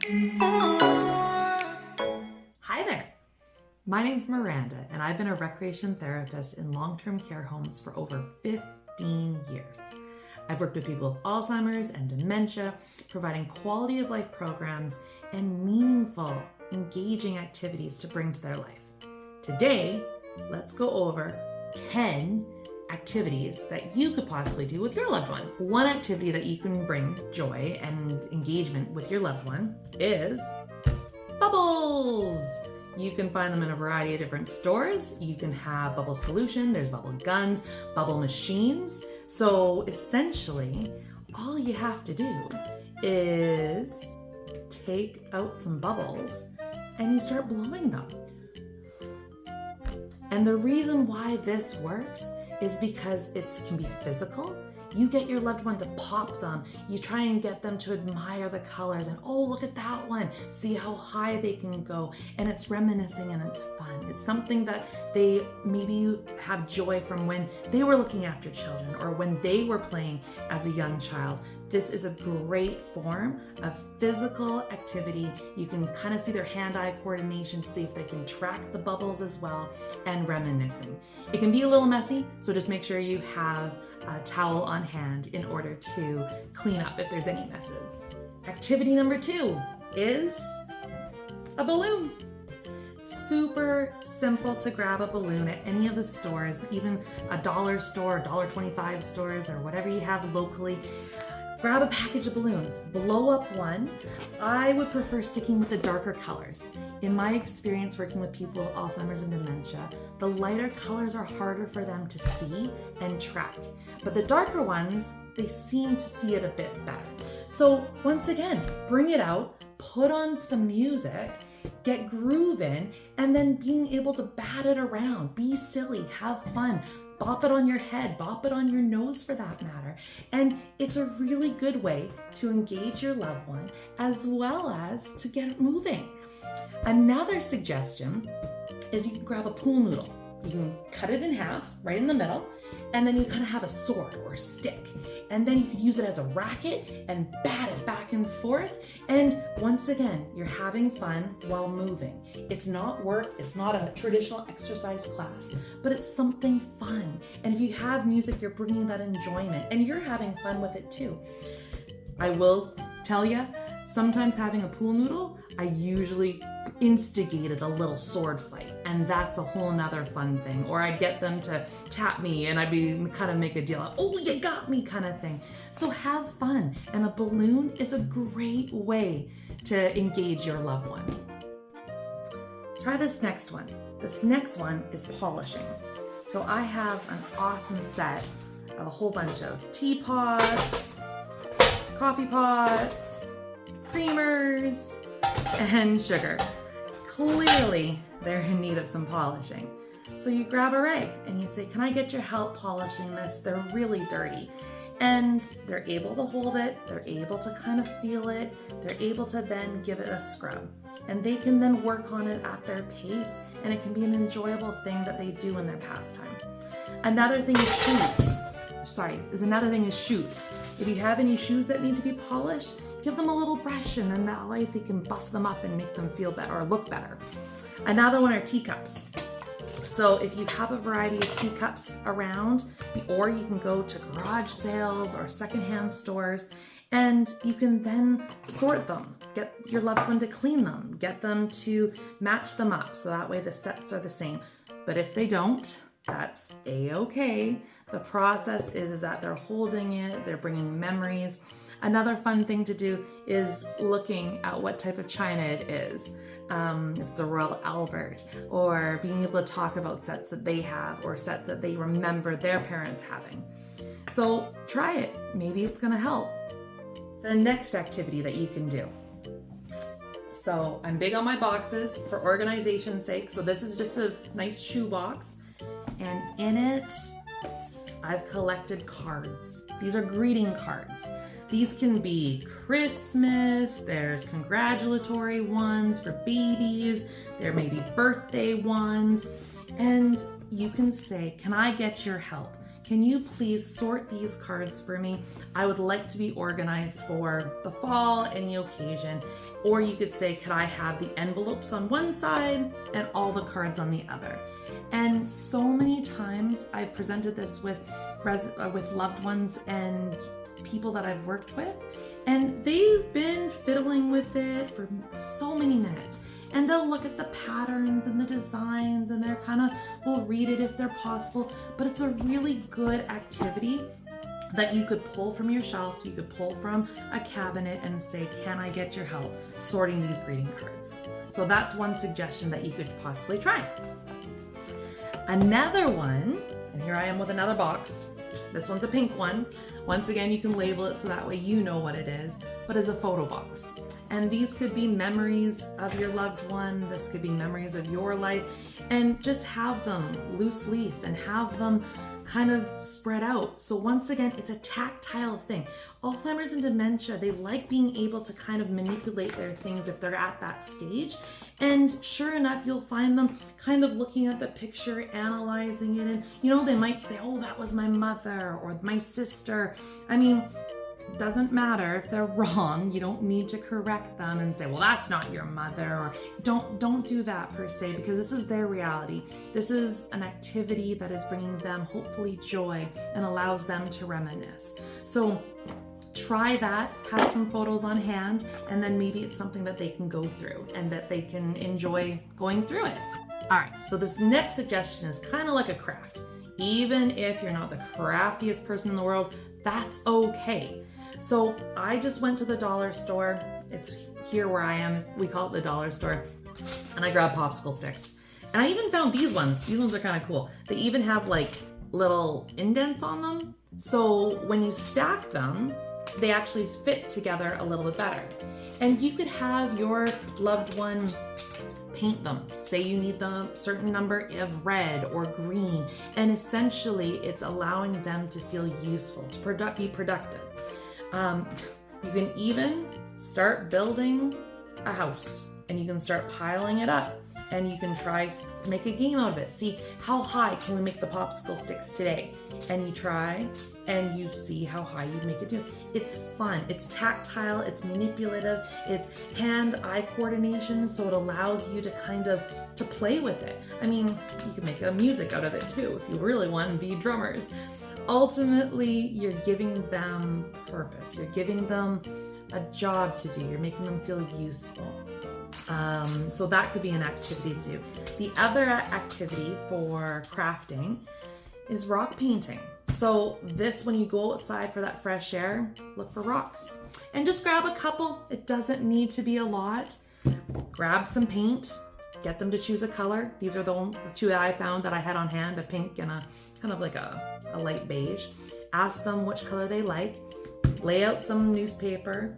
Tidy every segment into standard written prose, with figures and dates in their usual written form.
Hi there. My name's Miranda, and I've been a recreation therapist in long-term care homes for over 15 years. I've worked with people with Alzheimer's and dementia, providing quality of life programs and meaningful, engaging activities to bring to their life. Today, let's go over 10 activities that you could possibly do with your loved one. One activity that you can bring joy and engagement with your loved one is bubbles. You can find them in a variety of different stores. You can have bubble solution, there's bubble guns, bubble machines. So essentially, all you have to do is take out some bubbles and you start blowing them. And the reason why this works is because it can be physical. You get your loved one to pop them. You try and get them to admire the colors and, oh, look at that one. See how high they can go. And it's reminiscing and it's fun. It's something that they maybe have joy from when they were looking after children or when they were playing as a young child. This is a great form of physical activity. You can kind of see their hand-eye coordination to see if they can track the bubbles as well, and reminiscing. It can be a little messy, so just make sure you have a towel on hand in order to clean up if there's any messes. Activity number 2 is a balloon. Super simple to grab a balloon at any of the stores, even a dollar store, $1.25 stores, or whatever you have locally. Grab a package of balloons, blow up one. I would prefer sticking with the darker colors. In my experience working with people with Alzheimer's and dementia, the lighter colors are harder for them to see and track. But the darker ones, they seem to see it a bit better. So once again, bring it out, put on some music, get grooving, and then being able to bat it around, be silly, have fun. Bop it on your head, bop it on your nose for that matter. And it's a really good way to engage your loved one as well as to get it moving. Another suggestion is you can grab a pool noodle. You can cut it in half, right in the middle, and then you kind of have a sword or a stick. And then you could use it as a racket and bat it back and forth. And once again, you're having fun while moving. It's not work, it's not a traditional exercise class, but it's something fun. And if you have music, you're bringing that enjoyment and you're having fun with it too. I will tell you, sometimes having a pool noodle, I usually instigated a little sword fight, and that's a whole nother fun thing. Or I'd get them to tap me and I'd be kind of make a deal of, oh, you got me kind of thing. So have fun, and a balloon is a great way to engage your loved one. Try this next one. This next one is polishing. So I have an awesome set of a whole bunch of teapots, coffee pots, creamers, and sugar. Clearly, they're in need of some polishing. So you grab a rag and you say, can I get your help polishing this? They're really dirty. And they're able to hold it, they're able to kind of feel it, they're able to then give it a scrub. And they can then work on it at their pace, and it can be an enjoyable thing that they do in their pastime. Another thing is shoes. If you have any shoes that need to be polished, give them a little brush, and then that way they can buff them up and make them feel better or look better. Another one are teacups. So if you have a variety of teacups around, or you can go to garage sales or secondhand stores, and you can then sort them. Get your loved one to clean them, get them to match them up, so that way the sets are the same. But if they don't, that's a-okay. The process is that they're holding it, they're bringing memories. Another fun thing to do is looking at what type of china it is. If it's a Royal Albert, or being able to talk about sets that they have or sets that they remember their parents having. So try it, maybe it's gonna help. The next activity that you can do. So I'm big on my boxes for organization's sake. So this is just a nice shoe box, and in it, I've collected cards. These are greeting cards. These can be Christmas, there's congratulatory ones for babies, there may be birthday ones, and you can say, can I get your help? can you please sort these cards for me? I would like to be organized for the fall and the occasion. Or you could say, could I have the envelopes on one side and all the cards on the other? And so many times I've presented this with loved ones and people that I've worked with, and they've been fiddling with it for so many minutes. And they'll look at the patterns and the designs, and they're will read it if they're possible, but it's a really good activity that you could pull from your shelf, you could pull from a cabinet and say, can I get your help sorting these greeting cards? So that's one suggestion that you could possibly try. Another one, and here I am with another box. This one's a pink one. Once again, you can label it so that way you know what it is, but it's a photo box. And these could be memories of your loved one. This could be memories of your life, and just have them loose leaf and have them kind of spread out. So once again, it's a tactile thing. Alzheimer's and dementia, they like being able to kind of manipulate their things if they're at that stage. And sure enough, you'll find them kind of looking at the picture, analyzing it, and they might say, oh, that was my mother or my sister. I mean, doesn't matter if they're wrong. You don't need to correct them and say, well, that's not your mother, or don't do that per se, because this is their reality. This is an activity that is bringing them hopefully joy and allows them to reminisce. So try that, have some photos on hand, and then maybe it's something that they can go through and that they can enjoy going through it. All right, so this next suggestion is kind of like a craft. Even if you're not the craftiest person in the world, that's okay. So I just went to the dollar store. It's here where I am. We call it the dollar store. And I grabbed popsicle sticks. And I even found these ones. These ones are kind of cool. They even have like little indents on them. So when you stack them, they actually fit together a little bit better. And you could have your loved one paint them. Say you need the certain number of red or green. And essentially it's allowing them to feel useful, to be productive. You can even start building a house, and you can start piling it up, and you can try make a game out of it. See, how high can we make the popsicle sticks today? And you try and you see how high you make it do. It's fun, it's tactile, it's manipulative, it's hand-eye coordination, so it allows you to to play with it. I mean, you can make a music out of it too if you really want to be drummers. Ultimately, you're giving them purpose. You're giving them a job to do. You're making them feel useful. So that could be an activity to do. The other activity for crafting is rock painting. So this, when you go outside for that fresh air, look for rocks. And just grab a couple. It doesn't need to be a lot. Grab some paint. Get them to choose a color. These are the two that I found that I had on hand, a pink and a kind of like a light beige. Ask them which color they like. Lay out some newspaper.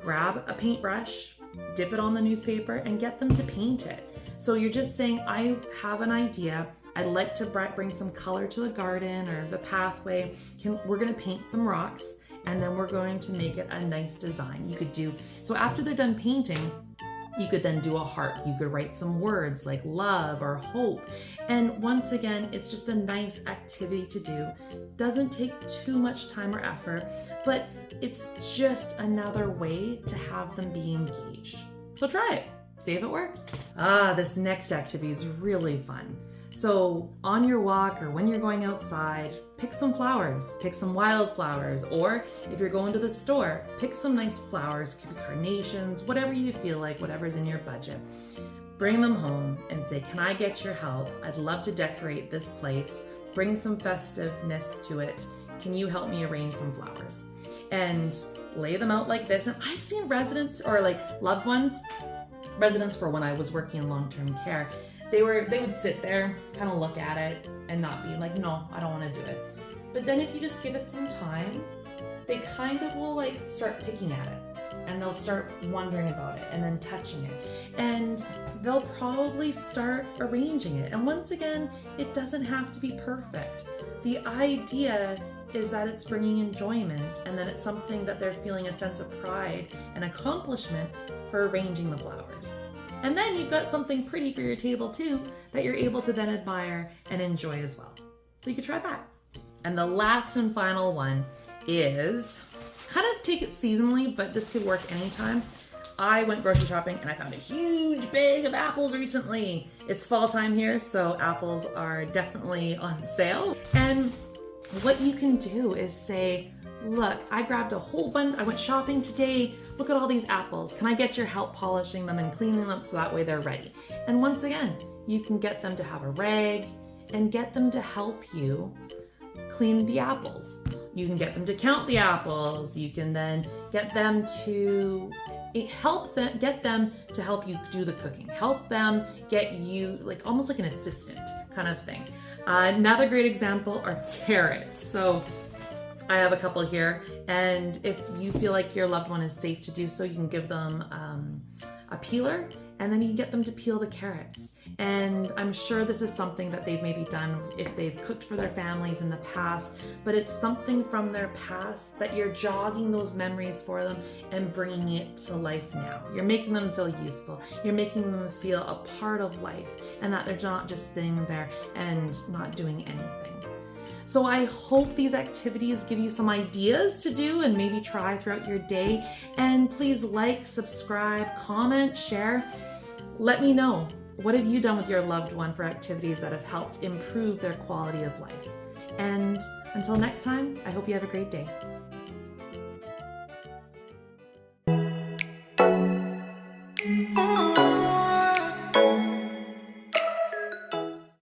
Grab a paintbrush. Dip it on the newspaper and get them to paint it. So you're just saying, I have an idea. I'd like to bring some color to the garden or the pathway. We're gonna paint some rocks, and then we're going to make it a nice design. You could do, so after they're done painting, you could then do a heart. You could write some words like love or hope. And once again, it's just a nice activity to do. Doesn't take too much time or effort, but it's just another way to have them be engaged. So try it, see if it works. This next activity is really fun. So on your walk or when you're going outside, pick some flowers, pick some wildflowers, or if you're going to the store, pick some nice flowers, could be carnations, whatever you feel like, whatever's in your budget. Bring them home and say, can I get your help? I'd love to decorate this place. Bring some festiveness to it. Can you help me arrange some flowers? And lay them out like this. And I've seen residents or like loved ones, residents for when I was working in long-term care, they would sit there, kind of look at it and not be like, no, I don't want to do it. But then if you just give it some time, they kind of will like start picking at it, and they'll start wondering about it and then touching it. And they'll probably start arranging it. And once again, it doesn't have to be perfect. The idea is that it's bringing enjoyment, and that it's something that they're feeling a sense of pride and accomplishment for arranging the flowers. And then you've got something pretty for your table too that you're able to then admire and enjoy as well. So you could try that. And the last and final one is kind of take it seasonally, but this could work anytime. I went grocery shopping and I found a huge bag of apples recently. It's fall time here, so apples are definitely on sale. And what you can do is say, look, I grabbed a whole bunch, I went shopping today, look at all these apples. Can I get your help polishing them and cleaning them so that way they're ready? And once again, you can get them to have a rag and get them to help you clean the apples. You can get them to count the apples. You can then get them to get them to help you do the cooking. Help them get you like almost like an assistant kind of thing. Another great example are carrots. So I have a couple here, and if you feel like your loved one is safe to do so, you can give them a peeler, and then you can get them to peel the carrots. And I'm sure this is something that they've maybe done if they've cooked for their families in the past, but it's something from their past that you're jogging those memories for them and bringing it to life now. You're making them feel useful. You're making them feel a part of life and that they're not just sitting there and not doing anything. So I hope these activities give you some ideas to do and maybe try throughout your day. And please like, subscribe, comment, share. Let me know. What have you done with your loved one for activities that have helped improve their quality of life? And until next time, I hope you have a great day.